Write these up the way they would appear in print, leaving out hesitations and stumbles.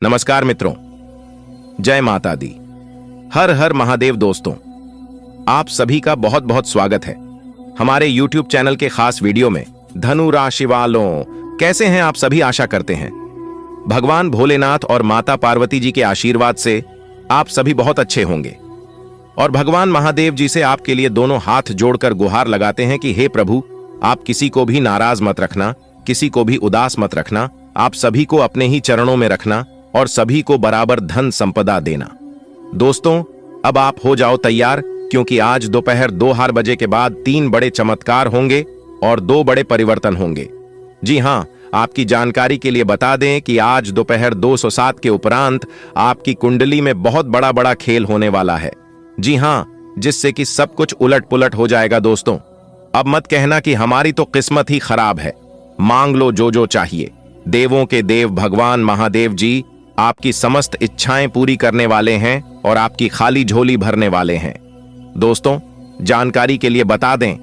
नमस्कार मित्रों, जय माता दी। हर हर महादेव। दोस्तों, आप सभी का बहुत बहुत स्वागत है हमारे YouTube चैनल के खास वीडियो में। धनु राशि वालों, कैसे हैं आप सभी? आशा करते हैं भगवान भोलेनाथ और माता पार्वती जी के आशीर्वाद से आप सभी बहुत अच्छे होंगे। और भगवान महादेव जी से आपके लिए दोनों हाथ जोड़कर गुहार लगाते हैं कि हे प्रभु, आप किसी को भी नाराज मत रखना, किसी को भी उदास मत रखना, आप सभी को अपने ही चरणों में रखना और सभी को बराबर धन संपदा देना। दोस्तों, अब आप हो जाओ तैयार, क्योंकि आज दोपहर 2 बजे के बाद 3 बड़े चमत्कार होंगे और 2 बड़े परिवर्तन होंगे। जी हां, आपकी जानकारी के लिए बता दें कि आज दोपहर 2:07 के उपरांत आपकी कुंडली में बहुत बड़ा खेल होने वाला है। जी हां, जिससे कि सब कुछ उलट पुलट हो जाएगा। दोस्तों, अब मत कहना कि हमारी तो किस्मत ही खराब है। मांग लो जो चाहिए। देवों के देव भगवान महादेव जी आपकी समस्त इच्छाएं पूरी करने वाले हैं और आपकी खाली झोली भरने वाले हैं। दोस्तों, जानकारी के लिए बता दें,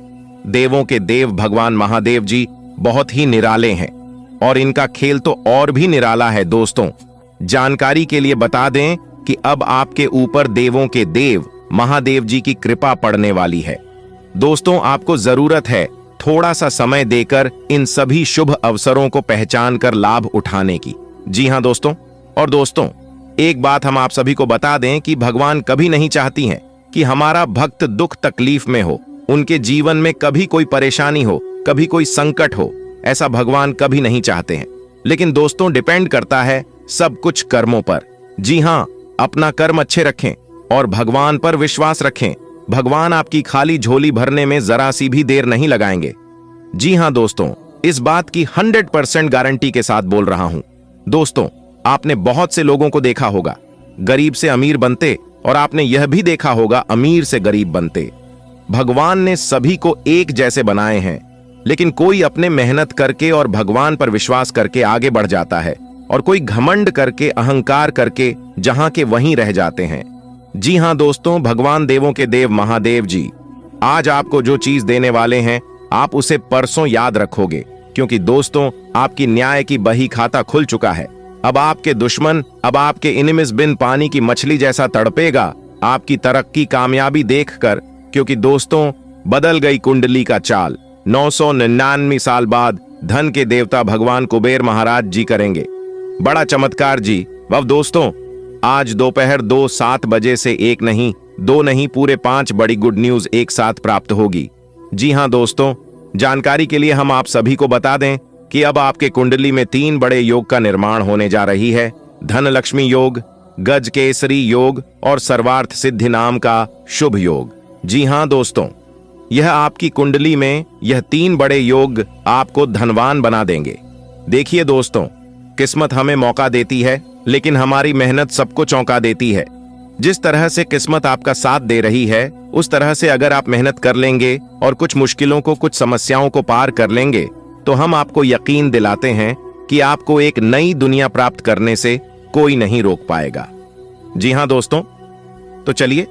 देवों के देव भगवान महादेव जी बहुत ही निराले हैं और इनका खेल तो और भी निराला है। दोस्तों, जानकारी के लिए बता दें कि अब आपके ऊपर देवों के देव महादेव जी की कृपा पड़ने वाली है। दोस्तों, आपको जरूरत है थोड़ा सा समय देकर इन सभी शुभ अवसरों को पहचान कर लाभ उठाने की। जी हां दोस्तों, और दोस्तों, एक बात हम आप सभी को बता दें कि भगवान कभी नहीं चाहती हैं कि हमारा भक्त दुख तकलीफ में हो, उनके जीवन में कभी कोई परेशानी हो, कभी कोई संकट हो। ऐसा भगवान कभी नहीं चाहते हैं। लेकिन दोस्तों, डिपेंड करता है सब कुछ कर्मों पर। जी हां, अपना कर्म अच्छे रखें और भगवान पर विश्वास रखें। भगवान आपकी खाली झोली भरने में जरा सी भी देर नहीं लगाएंगे। जी हां दोस्तों, इस बात की 100% गारंटी के साथ बोल रहा हूं। दोस्तों, आपने बहुत से लोगों को देखा होगा गरीब से अमीर बनते, और आपने यह भी देखा होगा अमीर से गरीब बनते। भगवान ने सभी को एक जैसे बनाए हैं, लेकिन कोई अपने मेहनत करके और भगवान पर विश्वास करके आगे बढ़ जाता है और कोई घमंड करके, अहंकार करके जहां के वहीं रह जाते हैं। जी हां दोस्तों, भगवान देवों के देव महादेव जी आज आपको जो चीज देने वाले हैं, आप उसे परसों याद रखोगे, क्योंकि दोस्तों, आपकी न्याय की बही खाता खुल चुका है। अब आपके दुश्मन, अब आपके एनिमीज बिन पानी की मछली जैसा तड़पेगा आपकी तरक्की कामयाबी देखकर, क्योंकि दोस्तों, बदल गई कुंडली का चाल। 999 साल बाद धन के देवता भगवान कुबेर महाराज जी करेंगे बड़ा चमत्कार। जी वह दोस्तों, आज दोपहर 2:07 बजे से 1 नहीं, 2 नहीं, पूरे 5 बड़ी गुड न्यूज एक साथ प्राप्त होगी। जी हां दोस्तों, जानकारी के लिए हम आप सभी को बता दें कि अब आपके कुंडली में 3 बड़े योग का निर्माण होने जा रही है। धन लक्ष्मी योग, गज केसरी योग और सर्वार्थ सिद्धि नाम का शुभ योग। जी हां दोस्तों, यह आपकी कुंडली में यह 3 बड़े योग आपको धनवान बना देंगे। देखिए दोस्तों, किस्मत हमें मौका देती है, लेकिन हमारी मेहनत सबको चौंका देती है। जिस तरह से किस्मत आपका साथ दे रही है, उस तरह से अगर आप मेहनत कर लेंगे और कुछ मुश्किलों को, कुछ समस्याओं को पार कर लेंगे, तो हम आपको यकीन दिलाते हैं कि आपको एक नई दुनिया प्राप्त करने से कोई नहीं रोक पाएगा। जी हां दोस्तों, तो चलिए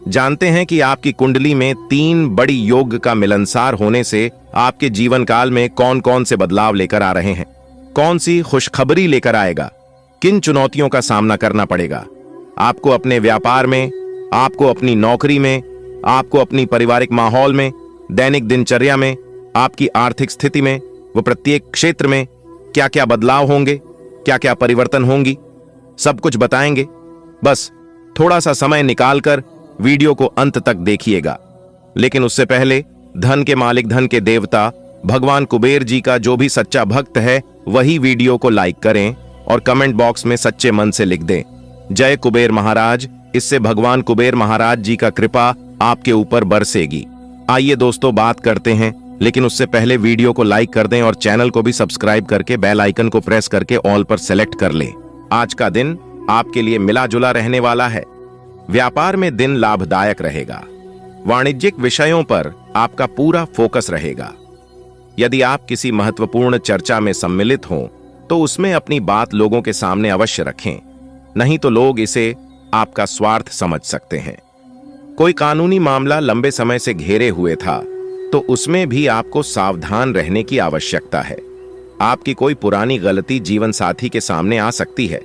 जानते हैं कि आपकी कुंडली में 3 बड़ी योग का मिलनसार होने से आपके जीवन काल में कौन कौन से बदलाव लेकर आ रहे हैं, कौन सी खुशखबरी लेकर आएगा, किन चुनौतियों का सामना करना पड़ेगा आपको अपने व्यापार में, आपको अपनी नौकरी में, आपको अपनी पारिवारिक माहौल में, दैनिक दिनचर्या में, आपकी आर्थिक स्थिति में, वो प्रत्येक क्षेत्र में क्या क्या बदलाव होंगे, क्या क्या परिवर्तन होंगी, सब कुछ बताएंगे। बस थोड़ा सा समय निकालकर वीडियो को अंत तक देखिएगा। लेकिन उससे पहले धन के मालिक, धन के देवता भगवान कुबेर जी का जो भी सच्चा भक्त है, वही वीडियो को लाइक करें और कमेंट बॉक्स में सच्चे मन से लिख दें, जय कुबेर महाराज। इससे भगवान कुबेर महाराज जी का कृपा आपके ऊपर बरसेगी। आइए दोस्तों, बात करते हैं, लेकिन उससे पहले वीडियो को लाइक कर दें और चैनल को भी सब्सक्राइब करके बेल आइकन को प्रेस करके ऑल पर सेलेक्ट कर लें। आज का दिन आपके लिए मिला जुला रहने वाला है। व्यापार में दिन लाभदायक रहेगा। वाणिज्यिक विषयों पर आपका पूरा फोकस रहेगा। यदि आप किसी महत्वपूर्ण चर्चा में सम्मिलित हों, तो उसमें अपनी बात लोगों के सामने अवश्य रखें, नहीं तो लोग इसे आपका स्वार्थ समझ सकते हैं। कोई कानूनी मामला लंबे समय से घेरे हुए था, तो उसमें भी आपको सावधान रहने की आवश्यकता है। आपकी कोई पुरानी गलती जीवन साथी के सामने आ सकती है,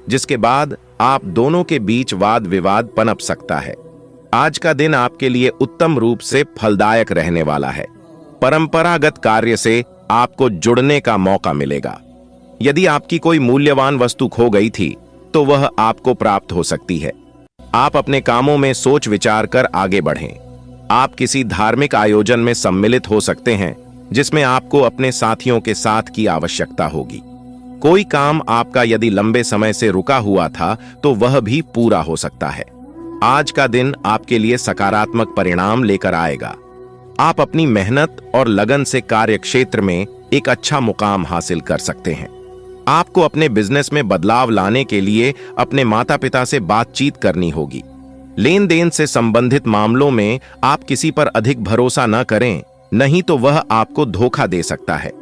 जिसके बाद आप दोनों के बीच वाद विवाद पनप सकता है। आज का दिन आपके लिए उत्तम रूप से फलदायक रहने वाला है। परंपरागत कार्य से आपको जुड़ने का मौका मिलेगा। यदि आपकी कोई मूल्यवान वस्तु खो गई थी तो वह आपको प्राप्त हो सकती है। आप अपने कामों में सोच विचार कर आगे बढ़ें। आप किसी धार्मिक आयोजन में सम्मिलित हो सकते हैं जिसमें आपको अपने साथियों के साथ की आवश्यकता होगी। कोई काम आपका यदि लंबे समय से रुका हुआ था तो वह भी पूरा हो सकता है। आज का दिन आपके लिए सकारात्मक परिणाम लेकर आएगा। आप अपनी मेहनत और लगन से कार्य क्षेत्र में एक अच्छा मुकाम हासिल कर सकते हैं। आपको अपने बिजनेस में बदलाव लाने के लिए अपने माता पिता से बातचीत करनी होगी। लेन देन से संबंधित मामलों में आप किसी पर अधिक भरोसा न करें, नहीं तो वह आपको धोखा दे सकता है।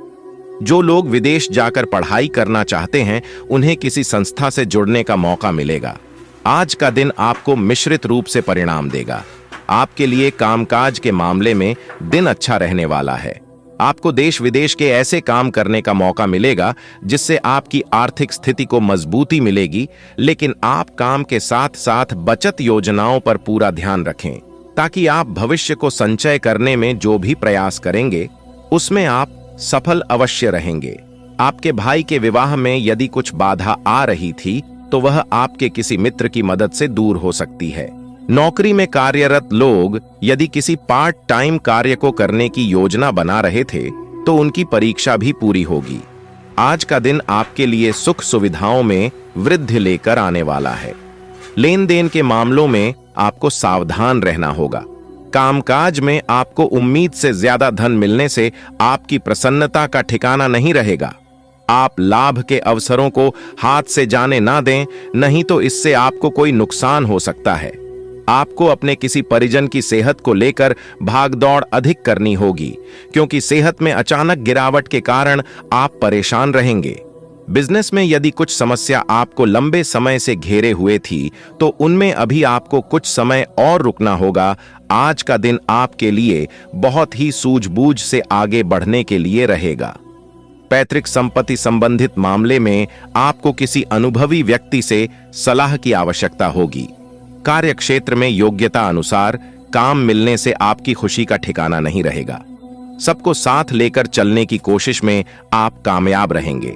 जो लोग विदेश जाकर पढ़ाई करना चाहते हैं उन्हें किसी संस्था से जुड़ने का मौका मिलेगा। आज का दिन आपको मिश्रित रूप से परिणाम देगा। आपके लिए कामकाज के मामले में दिन अच्छा रहने वाला है। आपको देश विदेश के ऐसे काम करने का मौका मिलेगा जिससे आपकी आर्थिक स्थिति को मजबूती मिलेगी, लेकिन आप काम के साथ साथ बचत योजनाओं पर पूरा ध्यान रखें ताकि आप भविष्य को संचय करने में जो भी प्रयास करेंगे उसमें आप सफल अवश्य रहेंगे। आपके भाई के विवाह में यदि कुछ बाधा आ रही थी तो वह आपके किसी मित्र की मदद से दूर हो सकती है। नौकरी में कार्यरत लोग यदि किसी पार्ट टाइम कार्य को करने की योजना बना रहे थे तो उनकी परीक्षा भी पूरी होगी। आज का दिन आपके लिए सुख सुविधाओं में वृद्धि लेकर आने वाला है। लेन देन के मामलों में आपको सावधान रहना होगा। कामकाज में आपको उम्मीद से ज्यादा धन मिलने से आपकी प्रसन्नता का ठिकाना नहीं रहेगा। आप लाभ के अवसरों को हाथ से जाने ना दें, नहीं तो इससे आपको कोई नुकसान हो सकता है। आपको अपने किसी परिजन की सेहत को लेकर भागदौड़ अधिक करनी होगी, क्योंकि सेहत में अचानक गिरावट के कारण आप परेशान रहेंगे। बिजनेस में यदि कुछ समस्या आपको लंबे समय से घेरे हुए थी तो उनमें अभी आपको कुछ समय और रुकना होगा। आज का दिन आपके लिए बहुत ही सूझबूझ से आगे बढ़ने के लिए रहेगा। पैतृक संपत्ति संबंधित मामले में आपको किसी अनुभवी व्यक्ति से सलाह की आवश्यकता होगी। कार्य क्षेत्र में योग्यता अनुसार काम मिलने से आपकी खुशी का ठिकाना नहीं रहेगा। सबको साथ लेकर चलने की कोशिश में आप कामयाब रहेंगे।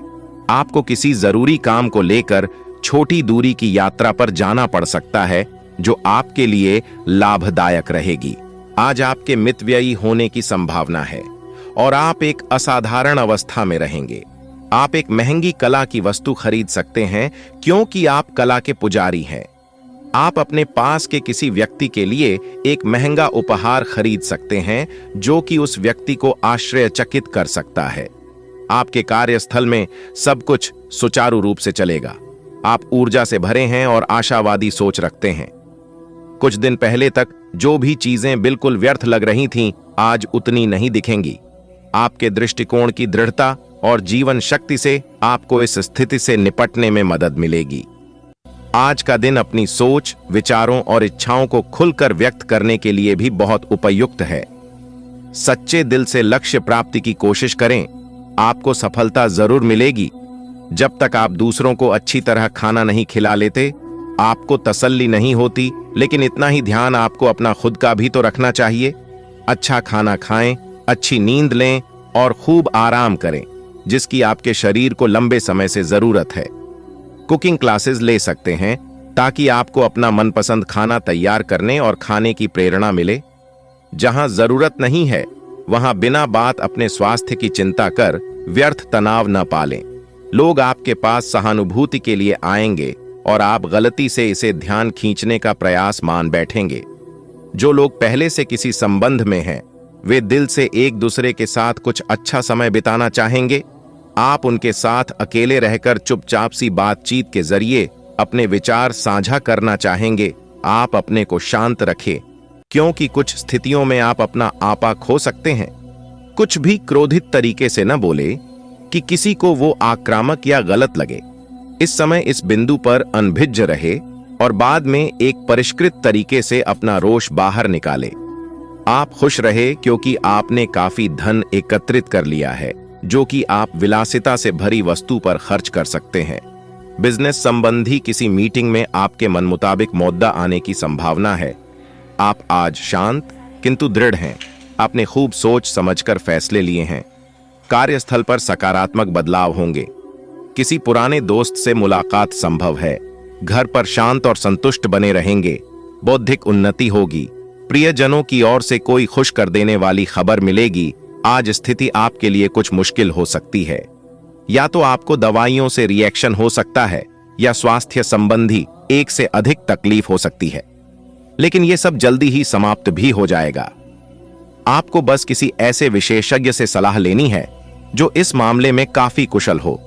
आपको किसी जरूरी काम को लेकर छोटी दूरी की यात्रा पर जाना पड़ सकता है जो आपके लिए लाभदायक रहेगी। आज आपके मितव्ययी होने की संभावना है और आप एक असाधारण अवस्था में रहेंगे। आप एक महंगी कला की वस्तु खरीद सकते हैं क्योंकि आप कला के पुजारी हैं। आप अपने पास के किसी व्यक्ति के लिए एक महंगा उपहार खरीद सकते हैं जो कि उस व्यक्ति को आश्चर्यचकित कर सकता है। आपके कार्यस्थल में सब कुछ सुचारू रूप से चलेगा। आप ऊर्जा से भरे हैं और आशावादी सोच रखते हैं। कुछ दिन पहले तक जो भी चीजें बिल्कुल व्यर्थ लग रही थीं, आज उतनी नहीं दिखेंगी। आपके दृष्टिकोण की दृढ़ता और जीवन शक्ति से आपको इस स्थिति से निपटने में मदद मिलेगी। आज का दिन अपनी सोच, विचारों और इच्छाओं को खुलकर व्यक्त करने के लिए भी बहुत उपयुक्त है। सच्चे दिल से लक्ष्य प्राप्ति की कोशिश करें, आपको सफलता जरूर मिलेगी। जब तक आप दूसरों को अच्छी तरह खाना नहीं खिला लेते, आपको तसल्ली नहीं होती, लेकिन इतना ही ध्यान आपको अपना खुद का भी तो रखना चाहिए। अच्छा खाना खाएं, अच्छी नींद लें और खूब आराम करें, जिसकी आपके शरीर को लंबे समय से जरूरत है। कुकिंग क्लासेस ले सकते हैं ताकि आपको अपना मनपसंद खाना तैयार करने और खाने की प्रेरणा मिले। जहां जरूरत नहीं है वहां बिना बात अपने स्वास्थ्य की चिंता कर व्यर्थ तनाव न पालें। लोग आपके पास सहानुभूति के लिए आएंगे और आप गलती से इसे ध्यान खींचने का प्रयास मान बैठेंगे। जो लोग पहले से किसी संबंध में हैं, वे दिल से एक दूसरे के साथ कुछ अच्छा समय बिताना चाहेंगे। आप उनके साथ अकेले रहकर चुपचाप सी बातचीत के जरिए अपने विचार साझा करना चाहेंगे। आप अपने को शांत रखें, क्योंकि कुछ स्थितियों में आप अपना आपा खो सकते हैं। कुछ भी क्रोधित तरीके से न बोले कि किसी को वो आक्रामक या गलत लगे। इस समय इस बिंदु पर अनभिज्ञ रहे और बाद में एक परिष्कृत तरीके से अपना रोष बाहर निकाले। आप खुश रहे क्योंकि आपने काफी धन एकत्रित कर लिया है, जो कि आप विलासिता से भरी वस्तु पर खर्च कर सकते हैं। बिजनेस संबंधी किसी मीटिंग में आपके मन मुताबिक मुद्दा आने की संभावना है। आप आज शांत किंतु दृढ़ हैं। आपने खूब सोच समझकर फैसले लिए हैं। कार्यस्थल पर सकारात्मक बदलाव होंगे। किसी पुराने दोस्त से मुलाकात संभव है। घर पर शांत और संतुष्ट बने रहेंगे। बौद्धिक उन्नति होगी। प्रियजनों की ओर से कोई खुश कर देने वाली खबर मिलेगी। आज स्थिति आपके लिए कुछ मुश्किल हो सकती है। या तो आपको दवाइयों से रिएक्शन हो सकता है या स्वास्थ्य संबंधी एक से अधिक तकलीफ हो सकती है, लेकिन यह सब जल्दी ही समाप्त भी हो जाएगा। आपको बस किसी ऐसे विशेषज्ञ से सलाह लेनी है जो इस मामले में काफी कुशल हो।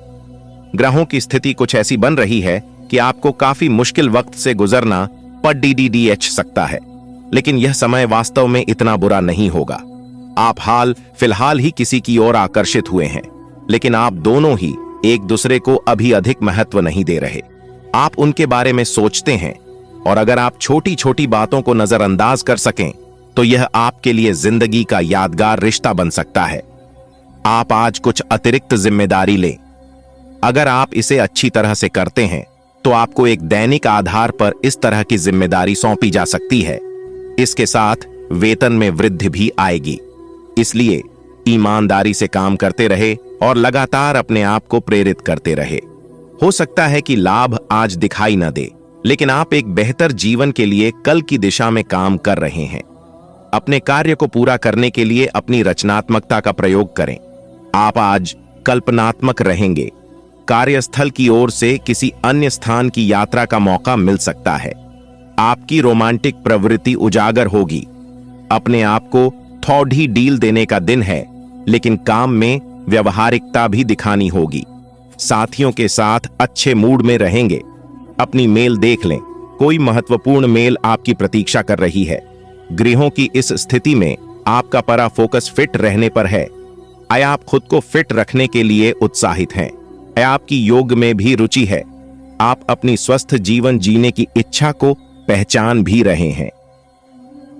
ग्रहों की स्थिति कुछ ऐसी बन रही है कि आपको काफी मुश्किल वक्त से गुजरना पड़ सकता है, लेकिन यह समय वास्तव में इतना बुरा नहीं होगा। आप फिलहाल ही किसी की ओर आकर्षित हुए हैं, लेकिन आप दोनों ही एक दूसरे को अभी अधिक महत्व नहीं दे रहे। आप उनके बारे में सोचते हैं, और अगर आप छोटी छोटी बातों को नजरअंदाज कर सकें तो यह आपके लिए जिंदगी का यादगार रिश्ता बन सकता है। आप आज कुछ अतिरिक्त जिम्मेदारी लें। अगर आप इसे अच्छी तरह से करते हैं तो आपको एक दैनिक आधार पर इस तरह की जिम्मेदारी सौंपी जा सकती है। इसके साथ वेतन में वृद्धि भी आएगी। इसलिए ईमानदारी से काम करते रहे और लगातार अपने आप को प्रेरित करते रहे। हो सकता है कि लाभ आज दिखाई न दे, लेकिन आप एक बेहतर जीवन के लिए कल की दिशा में काम कर रहे हैं। अपने कार्य को पूरा करने के लिए अपनी रचनात्मकता का प्रयोग करें। आप आज कल्पनात्मक रहेंगे। कार्यस्थल की ओर से किसी अन्य स्थान की यात्रा का मौका मिल सकता है। आपकी रोमांटिक प्रवृत्ति उजागर होगी। अपने आप को थोड़ी डील देने का दिन है, लेकिन काम में व्यवहारिकता भी दिखानी होगी। साथियों के साथ अच्छे मूड में रहेंगे। अपनी मेल देख लें। कोई महत्वपूर्ण मेल आपकी प्रतीक्षा कर रही है। ग्रहों की इस स्थिति में आपका पूरा फोकस फिट रहने पर है। आया आप खुद को फिट रखने के लिए उत्साहित हैं। आपकी योग में भी रुचि है। आप अपनी स्वस्थ जीवन जीने की इच्छा को पहचान भी रहे हैं।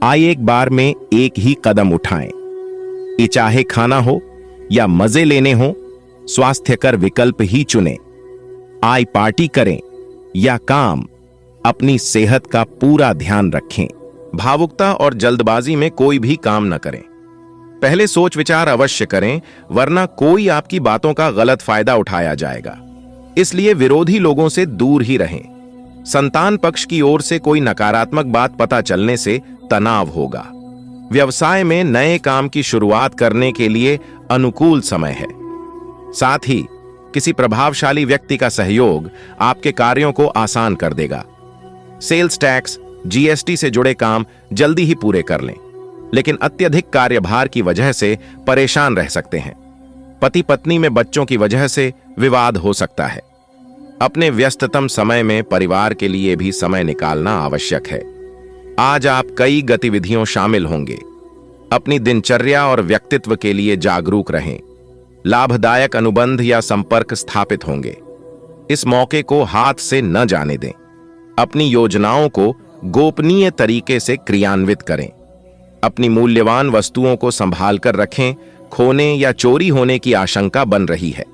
आइए एक बार में एक ही कदम उठाएं। ये चाहे खाना हो या मजे लेने हो, स्वास्थ्यकर विकल्प ही चुनें। आय पार्टी करें या काम, अपनी सेहत का पूरा ध्यान रखें। भावुकता और जल्दबाजी में कोई भी काम न करें। पहले सोच विचार अवश्य करें, वरना कोई आपकी बातों का गलत फायदा उठाया जाएगा। इसलिए विरोधी लोगों से दूर ही रहें। संतान पक्ष की ओर से कोई नकारात्मक बात पता चलने से तनाव होगा। व्यवसाय में नए काम की शुरुआत करने के लिए अनुकूल समय है। साथ ही किसी प्रभावशाली व्यक्ति का सहयोग आपके कार्यों को आसान कर देगा। सेल्स टैक्स, जीएसटी से जुड़े काम जल्दी ही पूरे कर लें, लेकिन अत्यधिक कार्यभार की वजह से परेशान रह सकते हैं। पति पत्नी में बच्चों की वजह से विवाद हो सकता है। अपने व्यस्ततम समय में परिवार के लिए भी समय निकालना आवश्यक है। आज आप कई गतिविधियों शामिल होंगे। अपनी दिनचर्या और व्यक्तित्व के लिए जागरूक रहें। लाभदायक अनुबंध या संपर्क स्थापित होंगे। इस मौके को हाथ से न जाने दें। अपनी योजनाओं को गोपनीय तरीके से क्रियान्वित करें। अपनी मूल्यवान वस्तुओं को संभाल कर रखें। खोने या चोरी होने की आशंका बन रही है।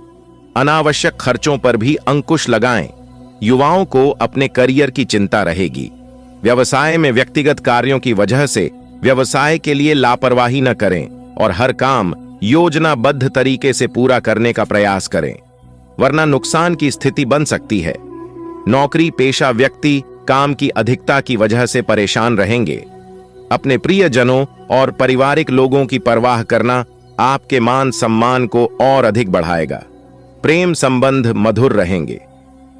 अनावश्यक खर्चों पर भी अंकुश लगाएं। युवाओं को अपने करियर की चिंता रहेगी। व्यवसाय में व्यक्तिगत कार्यों की वजह से व्यवसाय के लिए लापरवाही न करें और हर काम योजनाबद्ध तरीके से पूरा करने का प्रयास करें, वरना नुकसान की स्थिति बन सकती है। नौकरी पेशा व्यक्ति काम की अधिकता की वजह से परेशान रहेंगे। अपने प्रियजनों और पारिवारिक लोगों की परवाह करना आपके मान सम्मान को और अधिक बढ़ाएगा। प्रेम संबंध मधुर रहेंगे।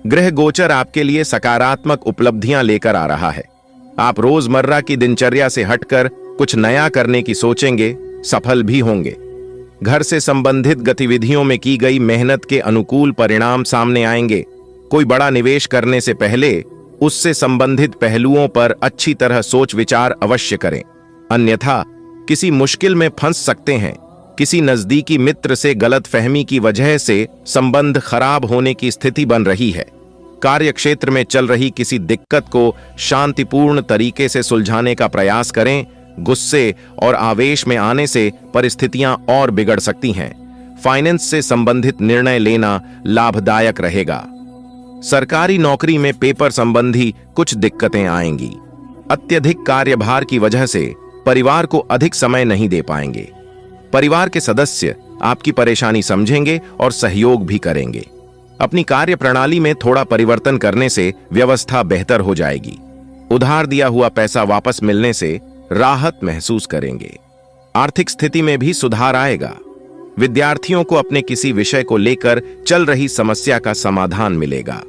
ग्रह गोचर आपके लिए सकारात्मक उपलब्धियां लेकर आ रहा है। आप रोजमर्रा की दिनचर्या से हटकर कुछ नया करने की सोचेंगे, सफल भी होंगे। घर से संबंधित गतिविधियों में की गई मेहनत के अनुकूल परिणाम सामने आएंगे। कोई बड़ा निवेश करने से पहले उससे संबंधित पहलुओं पर अच्छी तरह सोच विचार अवश्य करें, अन्यथा किसी मुश्किल में फंस सकते हैं। किसी नजदीकी मित्र से गलतफहमी की वजह से संबंध खराब होने की स्थिति बन रही है। कार्य क्षेत्र में चल रही किसी दिक्कत को शांतिपूर्ण तरीके से सुलझाने का प्रयास करें। गुस्से और आवेश में आने से परिस्थितियां और बिगड़ सकती हैं। फाइनेंस से संबंधित निर्णय लेना लाभदायक रहेगा। सरकारी नौकरी में पेपर संबंधी कुछ दिक्कतें आएंगी। अत्यधिक कार्यभार की वजह से परिवार को अधिक समय नहीं दे पाएंगे। परिवार के सदस्य आपकी परेशानी समझेंगे और सहयोग भी करेंगे। अपनी कार्य प्रणाली में थोड़ा परिवर्तन करने से व्यवस्था बेहतर हो जाएगी। उधार दिया हुआ पैसा वापस मिलने से राहत महसूस करेंगे। आर्थिक स्थिति में भी सुधार आएगा। विद्यार्थियों को अपने किसी विषय को लेकर चल रही समस्या का समाधान मिलेगा।